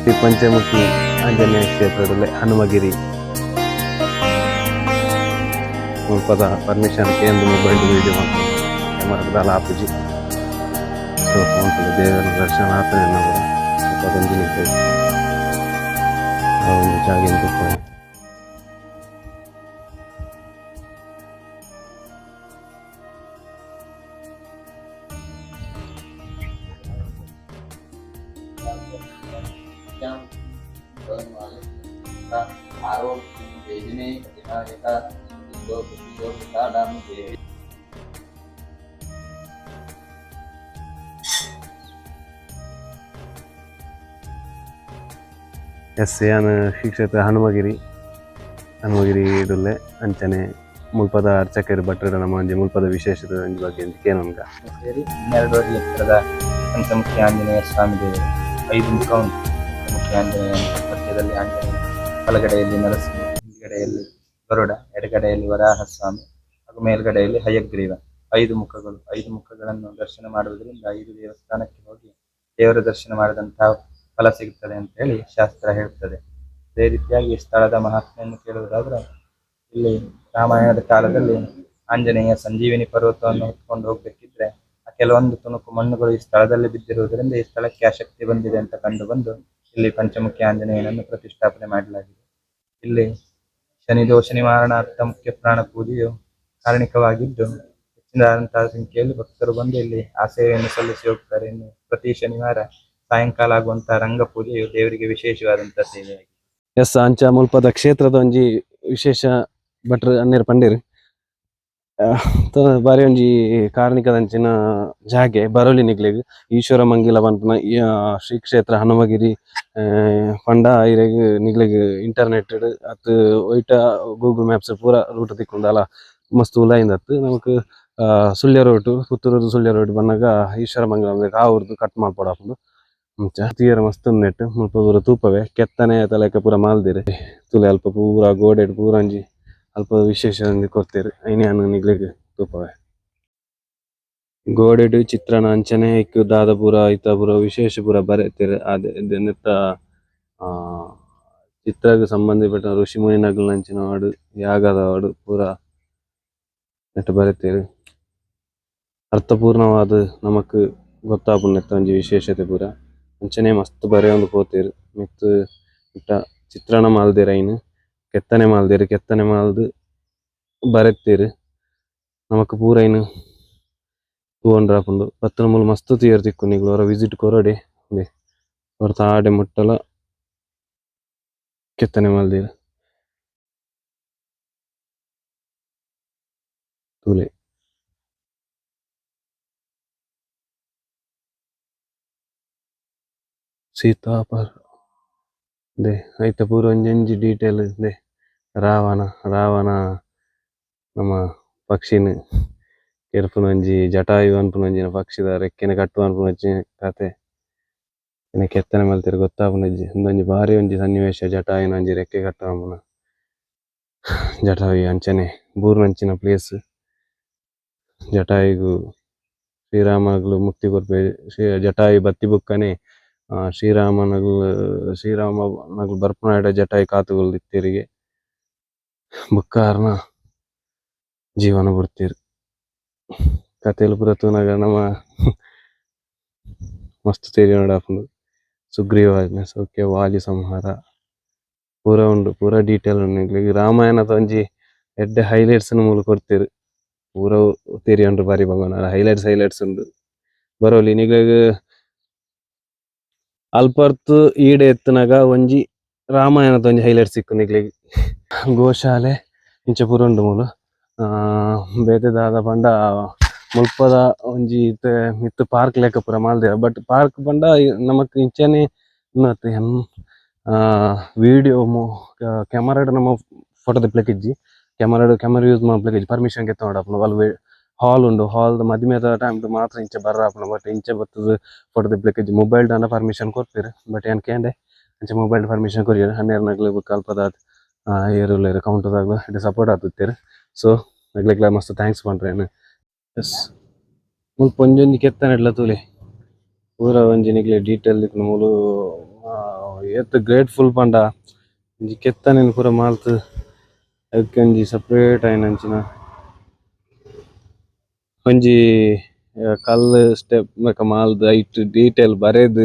ಶ್ರೀ ಪಂಚಮುಖಿ ಆಂಜನೇಯ ಕ್ಷೇತ್ರದಲ್ಲಿ ಹನುಮಗಿರಿ ಮುಲ್ಪದ ಪರ್ಮಿಷನ್ ಕೇಂದ್ರ ಮೊಬೈಲ್ ವೀಡಿಯೋ ಕ್ಯಾಮರಾದ ಆಪುಜಿ ಸೊ ಉಂಟು ದೇವರ ದರ್ಶನ ಆತನೇ ನಾವು ಮುಲ್ಪದೊಂದು ನಿಂತೇವೆ ಒಂದು ಜಾಗಿನ ತುಪ್ಪ ಎಸ್ ಯಾನ್ ಶ್ರೀ ಕ್ಷೇತ್ರ ಹನುಮಗಿರಿ ಇಡುಲ್ಲೆ ಅಂಚನೆ ಮುಲ್ಪದ ಅರ್ಚಕರು ಭಟ್ರರ ನಮ್ಮ ಒಂಜಿ ಮುಲ್ಪದ ವಿಶೇಷತೆ ಬಗ್ಗೆ ಕೇನೊಂಗ ಸೇರಿ 12 ಅಡಿ ಎತ್ತರದ ಪಂಚಮುಖಿ ಆಂಜನೇಯ ಸ್ವಾಮಿ ದೇವರು 5 ಮುಖ ಉಂಟು. ಪಂಚಮುಖಿ ಆಂಜನೇಯ ಮಧ್ಯದಲ್ಲಿ ಆಂಜನೇಯ, ಬಲಗಡೆಯಲ್ಲಿ ನರಸಿಂಹ, ಹಿಂದ್ಗಡೆಯಲ್ಲಿ ಗರುಡ, ಎಡಗಡೆಯಲ್ಲಿ ವರಾಹ ಸ್ವಾಮಿ ಹಾಗೂ ಮೇಲ್ಗಡೆಯಲ್ಲಿ ಹಯಗ್ರೀವ. 5 ಮುಖಗಳು. 5 ಮುಖಗಳನ್ನು ದರ್ಶನ ಮಾಡುವುದರಿಂದ 5 ದೇವಸ್ಥಾನಕ್ಕೆ ಹೋಗಿ ದೇವರ ದರ್ಶನ ಮಾಡಿದಂತಹ ಫಲ ಸಿಗುತ್ತದೆ ಅಂತ ಹೇಳಿ ಶಾಸ್ತ್ರ ಹೇಳುತ್ತದೆ. ಅದೇ ರೀತಿಯಾಗಿ ಈ ಸ್ಥಳದ ಮಹಾತ್ಮೆಯನ್ನು ಕೇಳುವುದಾದ್ರೆ, ಇಲ್ಲಿ ರಾಮಾಯಣದ ಕಾಲದಲ್ಲಿ ಆಂಜನೇಯ ಸಂಜೀವಿನಿ ಪರ್ವತವನ್ನು ಹೊತ್ಕೊಂಡು ಹೋಗ್ಬೇಕಿದ್ರೆ ಆ ಕೆಲವೊಂದು ತುಣುಕು ಮಣ್ಣುಗಳು ಈ ಸ್ಥಳದಲ್ಲಿ ಬಿದ್ದಿರುವುದರಿಂದ ಈ ಸ್ಥಳಕ್ಕೆ ಆ ಶಕ್ತಿ ಬಂದಿದೆ ಅಂತ ಕಂಡು ಬಂದು ಇಲ್ಲಿ ಪಂಚಮುಖಿ ಆಂಜನೇಯನನ್ನು ಪ್ರತಿಷ್ಠಾಪನೆ ಮಾಡಲಾಗಿದೆ. ಇಲ್ಲಿ ಶನಿದೋಷ ನಿವಾರಣಾರ್ಥ ಮುಖ್ಯ ಪ್ರಾಣ ಪೂಜೆಯು ಕಾರಣಿಕವಾಗಿದ್ದು ಹೆಚ್ಚಿನದಾದಂತಹ ಸಂಖ್ಯೆಯಲ್ಲಿ ಭಕ್ತರು ಬಂದು ಇಲ್ಲಿ ಆ ಸೇವೆಯನ್ನು ಸಲ್ಲಿಸಿ ಹೋಗ್ತಾರೆ. ಇನ್ನು ಪ್ರತಿ ಶನಿವಾರ ಸಾಯಂಕಾಲ ಆಗುವಂತಹ ರಂಗ ಪೂಜೆಯು ದೇವರಿಗೆ ವಿಶೇಷವಾದಂತಹ ಸೇವೆಯಾಗಿದೆ. ಎಸ್ ಅಂಚ ಮುಲ್ಪದ ಕ್ಷೇತ್ರದ ಒಂಜಿ ವಿಶೇಷ ಭಟ್ರು ಅನ್ನೇರು ಪಂಡೇರು ಬಾರಿ ಒಂಜಿ ಕಾರಣಿಕದಂಚಿನ ಜಾಗೆ ಬರೋಲಿ ನಿಗ್ಲೆಗ್ ಈಶ್ವರ ಮಂಗಿಲ ಪನ್ಪುನ ಶ್ರೀ ಕ್ಷೇತ್ರ ಹನುಮಗಿರಿ ಪಂಡ ಐರೆಗ್ ನಿಗ್ಲೆಗ್ ಇಂಟರ್ನೆಟ್ ಅತ್ ಒಯ್ಟ ಗೂಗಲ್ ಮ್ಯಾಪ್ಸ್ ಪೂರ ರೂಟ್ ತಿಕ್ಕುಂಡಲ ಮಸ್ತ್ ಉಲಾಯಿಂದತ್ತು ನಮಕ್ ಸುಳ್ಯ ರೋಡ್ ಪುತ್ತೂರು ಸುಳ್ಯ ರೋಡ್ ಬಂದಾಗ ಈಶ್ವರ ಮಂಗಲ ಆ ಊರ್ದು ಕಟ್ ಮಾಡ್ಕೊಡಾಪುಂಡು ಮುಂಚ ತೀರ ಮಸ್ತ್ ನೆಟ್ ಮುಲ್ಪ ಪೂರ ತೂಪವೆ ಕೆತ್ತನೆ ತಲೆಕ ಪೂರ ಮಾಲ್ದಿರಿ ತುಲೆ ಅಲ್ಪ ಪೂರ ಗೋಡೆ ಪೂರ ಒಂಜಿ ಅಲ್ಪ ವಿಶೇಷ ಕೊಡ್ತೇರು ಐನ್ಯಾನ್ ನಿಗ್ಲೆಗ್ ತೂಪವೆ ಗೋಡೆಡ್ ಚಿತ್ರಣ ಅಂಚನೆ ಇಕ್ಕು ದಾದ ಪೂರ ಐತ ಪೂರ ವಿಶೇಷ ಪೂರ ಬರೆತೇರು ಅದೇ ನೆತ್ತ ಚಿತ್ರಗ್ ಸಂಬಂಧಪಟ್ಟ ಋಷಿ ಮುನಿನಗಲ್ ಅಂಚಿನ ವಾಡು ಯಾಗದ ವಾಡು ಪೂರ ನೆಟ್ಟ ಬರೆತೇರು ಅರ್ಥಪೂರ್ಣವಾದ ನಮಕ್ ಗೊತ್ತಾಪುಂಡು ಒಂಜಿ ವಿಶೇಷತೆ ಪೂರ ಅಂಚನೆ ಮಸ್ತ್ ಬರೆಯೊಂದು ಪೋತೇರು ಮಿತ್ ಇಟ್ಟ ಚಿತ್ರಣ ಮಾಲ್ದೇರು ಐನ್ ಕೆತ್ತನೆ ಮಾಲ್ದು ಬರೆತೇರು ನಮಕ್ ಪೂರ ಐನ್ ತೂಂಡ್ರಾಪುಂಡು ಪತ್ತನ ಮೂಲು ಮಸ್ತ್ ತೂಯರ್ ತಿಕ್ಕು ನಿಗ್ಲು ಅವರ ವಿಸಿಟ್ ಕೊರಡೆ ಅವ್ರ ತಾಡೆ ಮುಟ್ಟಲ ಕೆತ್ತನೆ ಮಾಲ್ದೇರು ತೂಲೆ ಸೀತಾಪರ ದೇ ಐತ ಪೂರ ಒಂಜಿ ಡೀಟೇಲ್ ದೇ ರಾವಣ ನಮ್ಮ ಪಕ್ಷಿನ ಕೆರ್ಪುನ ಒಂಜಿ ಜಟಾಯು ಅನ್ಪುನ ಒಂಜಿನ ಪಕ್ಷಿದ ರೆಕ್ಕೆನ ಕಟ್ಟು ಅನ್ಪುನ ಒಂಜಿನ ಕತೆ ಕೆತ್ತನೆ ಮಲ್ತೆರ್ ಗೊತ್ತಾಪುನಜ್ಜಿ ಒಂದೊಂಜಿ ಬಾರಿ ಒಂಜಿ ಸನ್ನಿವೇಶ ಜಟಾಯುನ ಒಂಜಿ ರೆಕ್ಕೆ ಕಟ್ಟು ಅನ್ಪುನ ಜಟಾಯು ಅಂಚನೆ ಬೂರ್ನಂಚಿನ ಪ್ಲೇಸ್ ಜಟಾಯುಗು ಶ್ರೀರಾಮನಗಲು ಮುಕ್ತಿ ಕೊರ್ಪೆ ಜಟಾಯು ಬತ್ತಿ ಬುಕ್ಕನೆ ಶ್ರೀರಾಮನಗಲು ಬರ್ಪುನಾಡ ಜಟಾಯು ಕಾತುಗೊಲ್ ಇತ್ತೆರಿಗೆ ಬುಕ್ಕಾರ್ನ ಜೀವನ ಬಿಡ್ತೀರು ಕಥೆಲು ಪೂರ ತೂನಗ ನಮ್ಮ ಮಸ್ತ್ ತೇರಿ ನೋಡಾಪುಂಡು ಸುಗ್ರೀವಾಜ್ಞೆ ಸೌಖ್ಯ ವಾಲಿ ಸಂಹಾರ ಪೂರ ಉಂಡು ಪೂರ ಡೀಟೇಲ್ ಉಂಡು ರಾಮಾಯಣದ ಒಂಜಿ ಎಡ್ಡೆ ಹೈಲೈಟ್ಸ್ ಮೂಲು ಕೊಡ್ತೇರು ಪೂರ ತೇರಿ ಉಂಡು ಬಾರಿ ಭಗವಾನ ಹೈಲೈಟ್ಸ್ ಉಂಡು ಬರೋಲಿ ನಿಗ್ಲೆಗ್ ಅಲ್ಪರ್ತು ಈಡೆ ಎತ್ತನಾಗ ಒಂಜಿ ರಾಮಾಯಣದ ಒಂಜಿ ಹೈಲೈಟ್ಸ್ ಸಿಕ್ಕು ನಿಗ್ಲೆಗ್ ಗೋಶಾಲೆ ಇಂಚ ಪೂರ ಉಂಡು ಮೂಲು ಬೇತೆದಾದ ಪಂಡ ಮುಲ್ಪದ ಒಂಜಿ ಮಿತ್ ಪಾರ್ಕ್ ಲೆಕ್ಕ ಪೂರ ಮಾಲ್ದೇರ ಬಟ್ ಪಾರ್ಕ್ ಪಂಡ ನಮಕ್ ಇಂಚನೆ ವಿಡಿಯೋ ಕ್ಯಾಮರಾಡ್ ನಮ್ಮ ಫೋಟೋ ದಿಪ್ಲೆಕ್ಕಿಜ್ಜಿ ಕ್ಯಾಮರಾ ಯೂಸ್ ಮಾಡ್ಲಿಕ್ಕೆ ಪರ್ಮಿಷನ್ ಗೆತ್ತ ನೋಡಪ್ಪ ಅಲ್ಲಿ ಹಾಲ್ ಉಂಡು ಹಾಲ್ ಮದಿಮೆದ ಟೈಮ್ ಮಾತ್ರ ಇಂಚೆ ಬರ್ರಾಪುನ ಬಟ್ ಇಂಚೆ ಬರ್ತದ ಫೋಟೋ ದಿಪ್ಲೆಕ್ಕಿಜ್ಜಿ ಮೊಬೈಲ್ ದಾನ ಪರ್ಮಿಷನ್ ಕೊಡ್ತೀರಿ ಬಟ್ ಏನ್ ಕೇಂಡೆ ಇಂಚೆ ಮೊಬೈಲ್ ಪರ್ಮಿಷನ್ ಕೊರಿಯರ್ ಹನ್ನೆರಡು ಕಲ್ಪದ ಏರುಲೇರು ಕೌಂಟರ್ದಾಗ್ಲು ಇದು ಸಪೋರ್ಟ್ ಆತುತ್ತೇರು ಸೊ ನಗ್ಲೆಗ್ಲ ಮಸ್ತ್ ಥ್ಯಾಂಕ್ಸ್ ಪಂಡ್ರೇನು ಎಸ್ ಮುಲ್ಪ ಒಂಜೊಂಜಿ ಕೆತ್ತನೆ ಇಡ್ಲ ತೂಲೆ ಪೂರ ಒಂಜಿ ನಿಗ್ಲೆ ಡೀಟೇಲ್ ಮೂಲು ಏತ್ ಗ್ರೇಟ್ಫುಲ್ ಪಂಡ ಒಂಜಿ ಕೆತ್ತನೆನ್ ಪೂರ ಮಾಲ್ತ್ ಅದಕ್ಕೆ ಒಂಜಿ ಸಪ್ರೇಟ್ ಆಯ್ನಂಚಿನ ಒಂಜಿ ಕಲ್ಲು ಸ್ಟೆಪ್ ಮಕ್ಕ ಮಾಲ್ದ್ ಐಟ್ ಡೀಟೇಲ್ ಬರೆದ್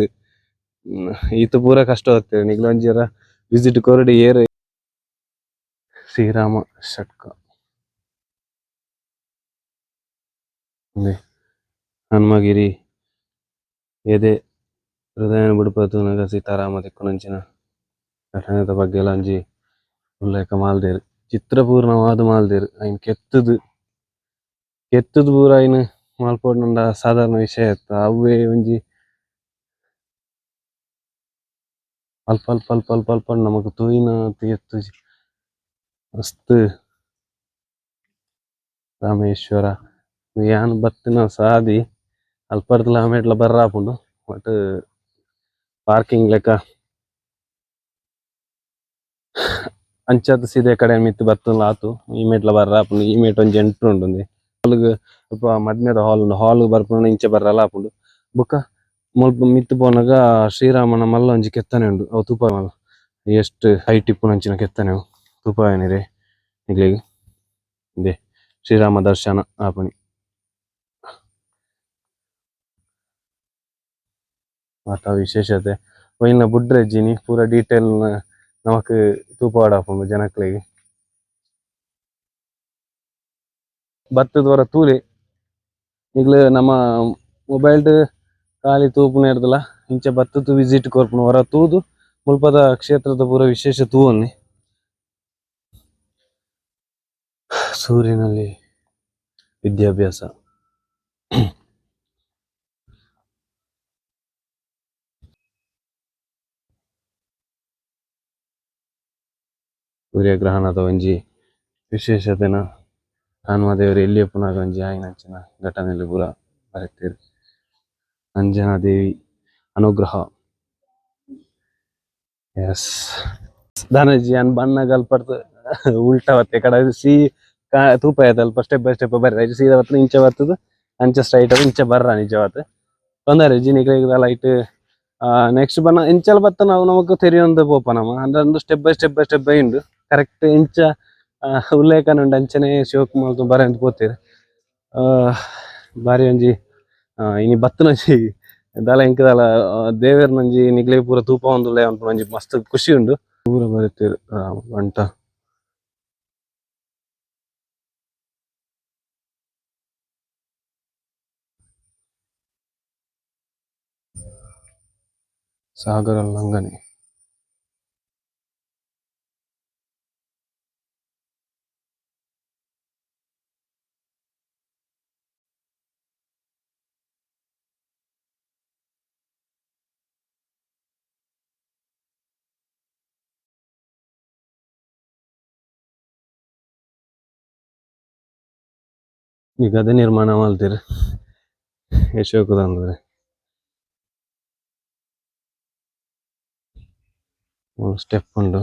ಈತ್ ಪೂರ ಕಷ್ಟ ಆಗ್ತದೆ ನಿಗ್ಲ ಒಂಜಿರ ವಿಸಿಟ್ ಕೊರಡಿ ಏರ್ ಶ್ರೀರಾಮ ಷಟ್ಕ ಹನುಮಗಿರಿ ಎದೆ ಹೃದಯನ ಬಿಡುಪತುನಗ ಸೀತಾರಾಮ ತಿಕ್ಕುನಂಚಿನ ಘಟನೆದ ಬಗ್ಗೆ ಎಲ್ಲ ಒಂಜಿ ಉಲ್ಲೇಖ ಮಾಲ್ದೇರು ಚಿತ್ರಪೂರ್ಣವಾದ ಮಾಲ್ದೇರು ಐನ್ ಕೆತ್ತುದು ಪೂರ ಐನ್ ಮಾಲ್ಪೋಡ್ನಂಡ ಸಾಧಾರಣ ವಿಷಯ ಇತ್ತ ಅವೇ ಒಂಜಿ ಅಲ್ಪ ಅಲ್ಪ ಅಲ್ಪ ಅಲ್ಪ ಅಲ್ಪ ನಮಕ್ ತೂಯಿನ ಎತ್ತು ಮಸ್ತ್ ರಾಮೇಶ್ವರ ಯಾನ್ ಬತ್ತಿನ ಸಾದಿ ಅಲ್ಪರ್ದಲ ಆಮೇಟ್ಲ ಬರ್ರಾಪುಂಡು ಬಟ್ ಪಾರ್ಕಿಂಗ್ ಲೆಕ್ಕ ಅಂಚದ ಸೀದೆ ಕಡೆ ಮಿತ್ತು ಬತ್ತುಂಡ್ಲ ಆತು ಈ ಮೇಟ್ಲ ಬರ್ರಾಪುಂಡು ಈ ಮೇಟ್ ಒಂಜಿ ಎಂಟ್ರು ಉಂಡು ಹಾಲ್ಗ್ ಸ್ವಲ್ಪ ಮದ್ಮೆದ ಹಾಲ್ ಉಂಡು ಹಾಲ್ ಬರ್ಪುಂಡು ಇಂಚೆ ಬರ್ರಲ ಆಪುಂಡು ಬೊಕ್ಕ ಮುಲ್ಪ ಮಿತ್ತು ಪೋನಾಗ ಶ್ರೀರಾಮನ ಮಲ್ಲ ಒಂಜಿ ಕೆತ್ತನೆ ಉಂಡು ಅವು ತೂಪ ಮಲ್ಲ ಎಷ್ಟ್ ಹೈಟ್ ಇಪ್ಪುನಂಚಿನ ಕೆತ್ತನೆ ಅವು ತೂಪಾಯನಿರೆ ನಿಗ್ಲೆಗ್ ಇಂದೆ ಶ್ರೀರಾಮ ದರ್ಶನ ಆಪುನಿ ಮಾತ ವಿಶೇಷತೆ ಒಯ್ನ ಬುಡ್ರೆಜ್ಜಿನಿ ಪೂರ ಡೀಟೇಲ್ ನಮಕ್ ತೂಪಾಡ್ ಆಪುಂಡು ಜನಕ್ಲೆಗ್ ಬತ್ತದ ವರ ತೂಲೆ ಈಗ್ಲ ನಮ್ಮ ಮೊಬೈಲ್ ಖಾಲಿ ತೂಪುನ ಇರ್ದಲ ಇಂಚೆ ಬತ್ತದ ವಿಸಿಟ್ ಕೊರ್ಪುನ ಹೊರ ತೂದು ಮುಲ್ಪದ ಕ್ಷೇತ್ರದ ಪೂರ ವಿಶೇಷ ತೂವೊಂದಿ ಸೂರಿನಲ್ಲಿ ವಿದ್ಯಾಭ್ಯಾಸ ಸೂರ್ಯಗ್ರಹಣದ ಒಂಜಿ ವಿಶೇಷತೆನ ಹನುಮದೇವರು ಎಲ್ಲಿ ಪುನಃ ಒಂಜಿ ಆಯ್ನಂಚಿನ ಘಟನೆಯಲ್ಲಿ ಪೂರ ಬರೆತಿರು ಅಂಜನಾದೇವಿ ಅನುಗ್ರಹ ಎಸ್ ದಾನಜ್ಜಿ ಅನ್ ಬಣ್ಣ ಅಲ್ಪಡ್ತು ಉಲ್ಟಾ ಬತ್ತೆ ಕಡೆ ಸಿ ತೂಪ ಆಯ್ತು ಅಲ್ಪ ಸ್ಟೆಪ್ ಬೈ ಸ್ಟೆಪ್ ಬರ್ರ ಸೀದಾ ಬರ್ತದೆ ಇಂಚೆ ಬರ್ತದೆ ಅಂಚೆ ಸ್ಟ್ರೈಟ್ ಅದು ಇಂಚೆ ಬರ್ರ ನಿಜವಾತ ತೊಂದರೆ ಜಿನಿಗಳ ಲೈಟ್ ನೆಕ್ಸ್ಟ್ ಬನ್ನ ಇಂಚಲ್ ಬತ್ತ ನಾವು ನಮಕ್ ತೆರಿಯೊಂದು ಪೋಪನಮ್ಮ ಅಂದ್ರೆ ಒಂದು ಸ್ಟೆಪ್ ಬೈ ಸ್ಟೆಪ್ ಬೈ ಉಂಡು ಕರೆಕ್ಟ್ ಇಂಚ ಉಲ್ಲೇಖನ ಉಂಡು ಅಂಚನೆ ಶಿವಕುಮಾರ್ ಬರ ಅಂತ ಪೋತೀರಿ ಬಾರಿ ಒಂಜಿ ಇನಿ ಬತ್ತನಂಜಿ ದಲ ಇಂಕದಲ ದೇವೇರ್ನಂಜಿ ನಿಗ್ಲೆ ಪೂರ ತೂಪ ಒಂದುಲ್ಲೆ ಅನ್ಪುನ ಒಂಜಿ ಮಸ್ತ್ ಖುಷಿ ಉಂಡು ಪೂರ ಬರೀತೀರಿ ಅಂಟ ಸಾಗರ ಲಂಘನೆ ಈಗ ಅದೇ ನಿರ್ಮಾಣ ಮಾಡ್ತೀರಿ ಯಶೋಕದ ಅಂದ್ರೆ ಸ್ಟೆಪ್ ಉಂಡು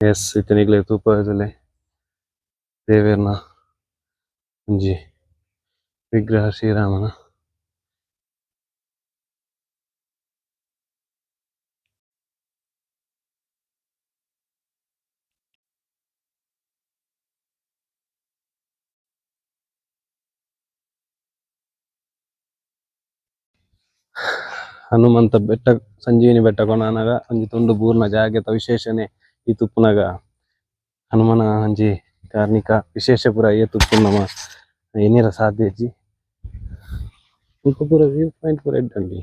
ಎಸ್ ಇತನಿಗ್ಲೆ ತೂಪದಲ್ಲಿ ದೇವೇರ್ನ ಒಂಜಿ ವಿಗ್ರಹ ಶ್ರೀರಾಮನ ಹನುಮಂತ ಬೆಟ್ಟ ಸಂಜೀವಿನಿ ಬೆಟ್ಟ ಕೊನಾನಾಗ ಒಂಜಿ ತುಂಡು ಪೂರ್ಣ ಜಾಗೆತ ವಿಶೇಷನೆ ಈ ತುಪ್ಪುನಾಗ ಹನುಮನ ಒಂಜಿ ಕಾರ್ಣಿಕ ವಿಶೇಷ ಪೂರ ಏ ತುಪ್ಪು ನಮ್ಮ ಎನ್ನಿರ ಸಾಧ್ಯಜಿ ಪೂರ ವ್ಯೂ ಪಾಯಿಂಟ್ ಪೂರ ಇಡ್ಡಂಡಿ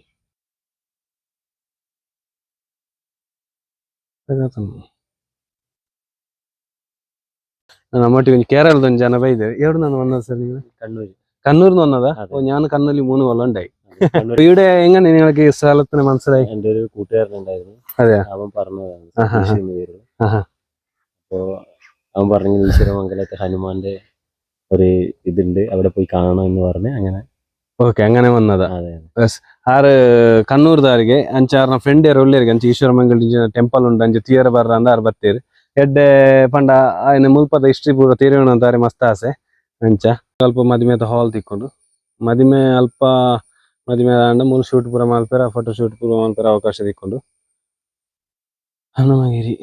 ನಮ್ಮೊಟ್ಟಿಗೆ ಒಂದು ಕೇರಳದ ಒಂದು ಜನ ಬೈದೇವೆ ಎവിടെ ನಾನು ಒಂದ ಸರ್ ನೀವು കണ്ണൂരിന്ന് വന്നതാ ഞാൻ കണ്ണൂരിൽ 3 കൊല്ലം ഉണ്ടായി ഇവിടെ എങ്ങനെ നിങ്ങൾക്ക് ഈ സ്ഥലത്തിന് മനസ്സിലായി എന്റെ ഒരു കൂട്ടുകാരനുണ്ടായിരുന്നു അതെയാ അവൻ പറഞ്ഞതാണ് ആഹാ. സതീഷ് എന്ന് പേര് ആഹാ. അപ്പോ അവൻ പറഞ്ഞു ഈശ്വരമംഗലത്തെ ഹനുമാന്റെ ഒരു ഇതുണ്ട് അവിടെ പോയി കാണണം എന്ന് പറഞ്ഞ് അങ്ങനെ ಓಕೆ അങ്ങനെ വന്നതാ അതെ ಬಸ್ ಆರು ಕಣ್ಣೂರ್ದಾರಿಗೆ ಅಂಚಾರ್ನ ಫ್ರೆಂಡ್ ಯಾರು ಒಳ್ಳೆಯರಿಗೆ ಅಂಚ ಈಶ್ವರ ಮಂಗಲ ಟೆಂಪಲ್ ಉಂಡು ಅಂಚ ತಿಯರ ಬರ್ರ ಅಂದ ಆರು ಬತ್ತೇರು ಎಡ್ಡೆ ಪಂಡ ಆಯ್ನ ಮುಲ್ಪದ ಹಿಸ್ಟ್ರಿ ಪೂರ ತಿರುವಣ ಅಂತಾರೆ ಮಸ್ತ್ ಆಸೆ ಅಂಚ ಸ್ವಲ್ಪ ಮದಿಮೆದ ಹಾಲ್ ತಿಕ್ಕೊಂಡು ಮದಿಮೆ ಅಲ್ಪ ಮದುವೆ ಆಂಡ ಮೂಲ ಶೂಟ್ ಪೂರ ಮಾಡ್ತಾರೆ, ಫೋಟೋ ಶೂಟ್ ಪೂರ ಮಾಡ್ತಾರೆ ಅವಕಾಶ ತಿಕ್ಕೊಂಡು ಹನುಮಗಿರಿ.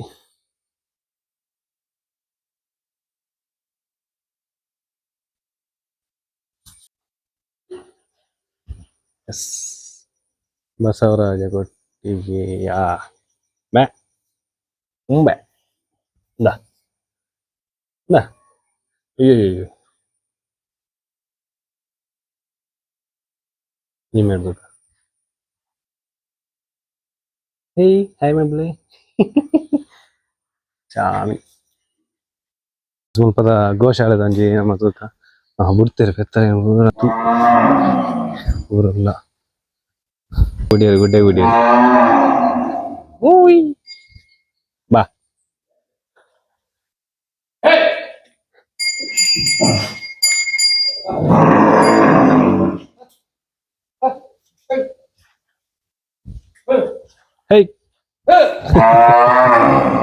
ಎಸ್ ಬಸವರಾಜ ಕೊಟ್ಟಿಗೆ ಬ್ಯಾ ಬ್ಯಾ ಇಂದ ಇಂದ ಅಯ್ಯೋ ನೀನ್ ಮಾಡ್ಬೇಕು. ಹೇಯ್ ಹಾಯ್ ಮಾಡ್ಲಿ ಚಾಮಿ ಸ್ವಲ್ಪದ ಗೋಶಾಲೆ ಅಂಜಿ ನಮ್ಮ ತೂಕ ಬಿಡ್ತೇವೆ ಪೆತ್ತನೆ ಊರಲ್ಲ ಗುಡಿಯರು ಗುಡ್ಡೆ ಗುಡಿಯರು ಓಯ್ ಬಾ ಹೇ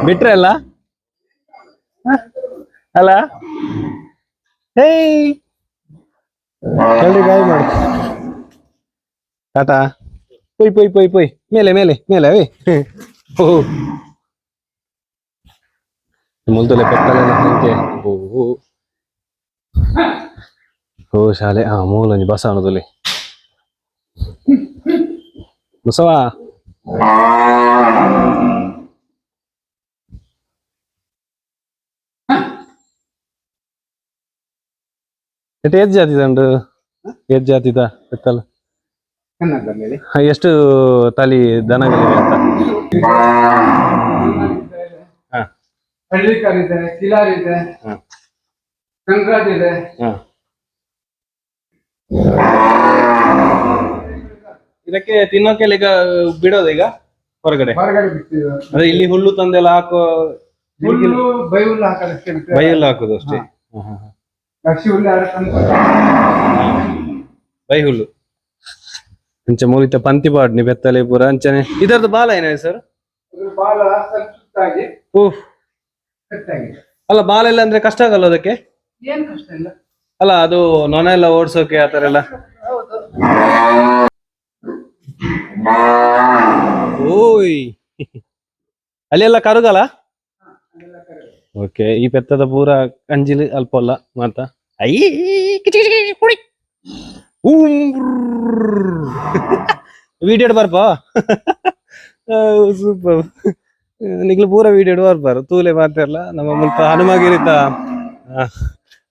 ಬಿಟ್ರೆ ಅಲ್ಲ ಅಲ್ಲ ಹೇ ಎಲ್ರಿ ಗಾಯ ಮಾಡು ಟಾಟಾ ಪೊಯ್ ಪೊಯ್ ಪೊಯ್ ಪೊಯ್ ಮೇಲೆ ಮೇಲೆ ಮೇಲೆ ಅವೇ ಓ ಮುಲ್ದಲೆ ಪೆತ್ತಲೆಲ್ಲ ಸಂಖ್ಯೆ ಓ ಓ ಶಾಲೆ ಮೂಲಂಜಿ ಬಸ ಅನ್ನೋದಲ್ಲಿ ಬಸವಾ ಏತ್ ಜಾತಿದ ಉಂಡು ಏತ್ ಜಾತಿದ ಪೆತ್ತಲ ಎಷ್ಟು ತಳಿ ದನಗಳಿವೆ ಅಂತ? ಹಳ್ಳಿಕಾರ್ ಇದೆ, ಕಿಲಾರ್ ಇದೆ, ಕಂಗ್ರಾಟ್ ಇದೆ. ಇದಕ್ಕೆ ತಿನ್ನೋಕೆಲ್ಲ ಈಗ ಬಿಡೋದು ಈಗ ಹೊರಗಡೆ ಬಿಡ್ತೀವಿ. ಅದೇ ಇಲ್ಲಿ ಹುಲ್ಲು ತಂದೆಲ್ಲ ಹಾಕೋ ಬೈ ಹುಲ್ಲು ಹಾಕೋದಷ್ಟೇ ಬಿಟ್ಟು ಬೈ ಹುಲ್ಲು ಹಾಕೋದು ಅಷ್ಟೇ. ಹಸಿ ಹುಲ್ಲು ಯಾರು ಬೈ ಹುಲ್ಲು ಅಂಚೆ ಮೂಲಿತ ಪಂತಿ ಪಾಡ್ನಿ ಬೆತ್ತಲೆ ಪೂರ ಅಂಚನೆ. ಇದರದ್ದು ಬಾಲ ಏನ ಸರ್? ಬಾಲ ಸುತ್ತಾಗಿ ಓಹ್ ಕಟ್ಟಾಗಿದೆ. ಅಲ್ಲ ಬಾಲ ಎಲ್ಲ ಅಂದ್ರೆ ಕಷ್ಟ ಆಗಲ್ಲ ಅದಕ್ಕೆ? ಏನ್ ಕಷ್ಟ ಇಲ್ಲ. ಅಲ್ಲ ಅದು ನೊಣ ಎಲ್ಲ ಓಡ್ಸೋಕೆ ಆತರ ಎಲ್ಲ? ಓಯ್ ಅಲ್ಲೆಲ್ಲ ಕರುಗಲ್ಲ? ಓಕೆ ಈ ಪೆತ್ತದ ಪೂರ ಕಂಜಿಲು ಅಲ್ಪ ಅಲ್ಲ ಮಾತ ಐ ವಿಡಿಯೋ ಬರ್ಪ ಸೂಪರ್ ನಿಗ್ಲು ಪೂರ ವಿಡಿಯೋ ಬರ್ಬಾರು ತೂಲೆ ಮಾತಾರಲ್ಲ ನಮ್ಮ ಮುಲ್ಪ ಹನುಮಗಿರಿತ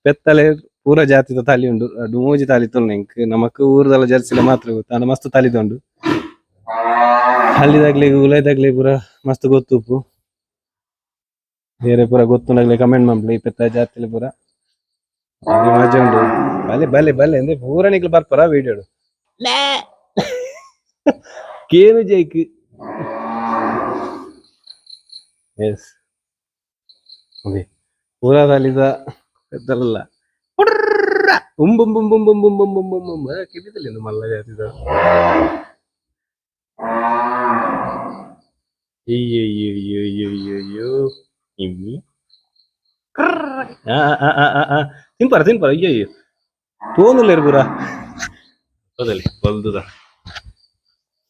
ಪೆತ್ತಲೆ ಪೂರ ಜಾತಿದ ತಲಿ ಉಂಡು ಅದು ಮೂಜಿ ತಾಲಿ ತುಳ್ನ ಇಂಕ್ ನಮಕ್ ಊರದಲ್ಲ ಜರ್ಸಿಲ ಮಾತ್ರ ಗೊತ್ತ ಮಸ್ತ್ ತಲಿದುಂಡು ಹಳ್ಳಿದಾಗ್ಲಿ ಉಲೈದಾಗ್ಲಿ ಪೂರ ಮಸ್ತ್ ಗೊತ್ತುಪ್ಪು ಬೇರೆ ಪೂರ ಗೊತ್ತುಂಡಾಗ್ಲಿ ಕಮೆಂಟ್ ಮಾಡ್ಲಿ ಪೆತ್ತ ಜಾತಿಲಿ ಪೂರ ಮಜಾ ಉಂಡು ಬಲೆ ಬಲೆ ಬಲೆ ಅಂದ್ರೆ ಪೂರ ನಿಕ್ಲು ಬರ್ಪಾರ ವಿಡಿಯೋ ಕೇನು ಜೈಕ್ ಎಸ್ ಪೂರ ತಲಿದ ಪೆತ್ತಲಲ್ಲ ಕಿಡಿದಲ್ಲಿ ಮಲ್ಲ ಜಾತಿದ ಅಯ್ಯಯ್ಯೋ ಇಮ್ಮಿ ತಿನ್ಪಾರ ತಿನ್ಪಾರ ಅಯ್ಯಯ್ಯೋ ತೋನುಲ್ಲ ಪೂರ ಹೌದಲ್ಲಿ ಬಲ್ದುದ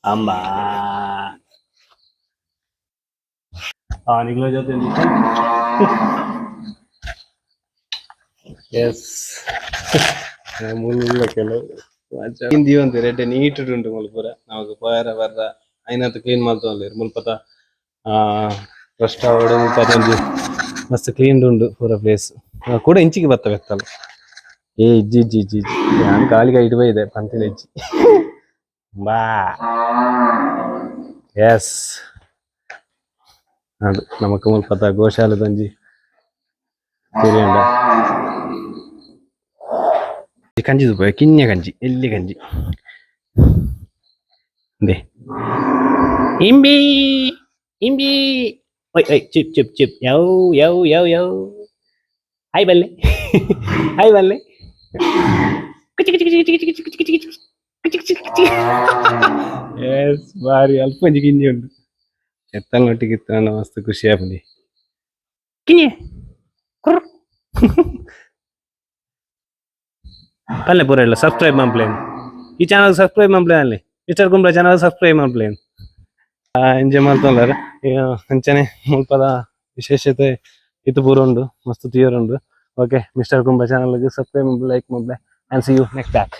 ಅಂಬ ನಿಗ್ಲ ಜೊತೆ ಎಸ್ ಮುಲ್ಲ ಕೆಲವು ಹಿಂದಿ ಒಂದು ರೆಡ್ಡೆ ನೀಟುಂಟು ಮುಲ್ಪುರ ನಮಕ್ ಪೋಯರ ಬರ್ರ ಐನತ್ತು ಕ್ಲೀನ್ ಮಾಡ್ತೊಂದಿರು ಮುಲ್ಪತ ಫಸ್ಟ್ ಅವಡೆ ಮುಲ್ಪತ ಒಂಜಿ ಮಸ್ತ್ ಕ್ಲೀನ್ ಉಂಡು ಪೂರ ಪ್ಲೇಸ್ ಕೂಡ ಇಂಚಿಗೆ ಬರ್ತವೆ ಎತ್ತಲ್ಲ ಏ ಇಜ್ಜಿ ಇಜ್ಜಿ ಇಜ್ಜಿ ಇಜ್ಜಿ ನಾನು ಕಾಲಿಗೆ ಐಟು ಇದೆ ಪಂತಿನ ಇಜ್ಜಿ ಬಾ ಎಸ್ ಅದು ನಮಕ್ ಮುಲ್ಪತ ಗೋಶಾಲದಂಜಿ ತಿರಿಯಂಡ ಕಂಜಿದು ಪೋಯ ಕಿನ್ಯ ಕಂಜಿ ಎಲ್ಲಿ ಕಂಜಿ ದೇ ಇಂಬಿ ಇಂಬಿ ಓಯ್ ಓಯ್ ಚಿಪ್ ಚಿಪ್ ಚಿಪ್ ಯೌ ಯೌ ಯೌ ಯೌ ಹಾಯ್ ಬಲ್ಲೆ ಹಾಯ್ ಬಲ್ಲೆ ಎಸ್ ಬಾರಿ ಅಲ್ಪ ಒಂಜಿ ಕಿನ್ನಿ ಉಂಡು ಎತ್ತಲ್ ನೊಟ್ಟಿಗೆ ಇತ್ತ ಮಸ್ತ್ ಖುಷಿ ಆಪುಂಡಿ ಕಿನ್ನಿ ಪಲ್ಲೆ ಪೂರ ಇಲ್ಲ ಸಬ್ಸ್ಕ್ರೈಬ್ ಮಾಡ್ಲೇನು ಈ ಚಾನಲ್ ಸಬ್ಸ್ಕ್ರೈಬ್ ಮಾಡ್ಲೇ ಅಲ್ಲಿ ಮಿಸ್ಟರ್ ಕುಂಬ್ಳ ಚಾನಲ್ ಸಬ್ಸ್ಕ್ರೈಬ್ ಮಾಡ್ಲೇ ಎಂಜಾಯ್ ಮಾಡ್ತೊಂಡಾರ ಅಂಚನೆ ಮುಲ್ಪದ ವಿಶೇಷತೆ ಇದು ಪೂರ ಉಂಡು ಮಸ್ತ್ ತಿಯರ್ ಉಂಡು. ಓಕೆ ಮಿಸ್ಟರ್ ಕುಂಬ್ಳ ಚಾನಲ್ಗೆ ಸಬ್ಸ್ಕ್ರೈಬ್ ಮಾಡ್ಲೆ ಲೈಕ್ ಮಾಡ್ಲೆ and see you next back.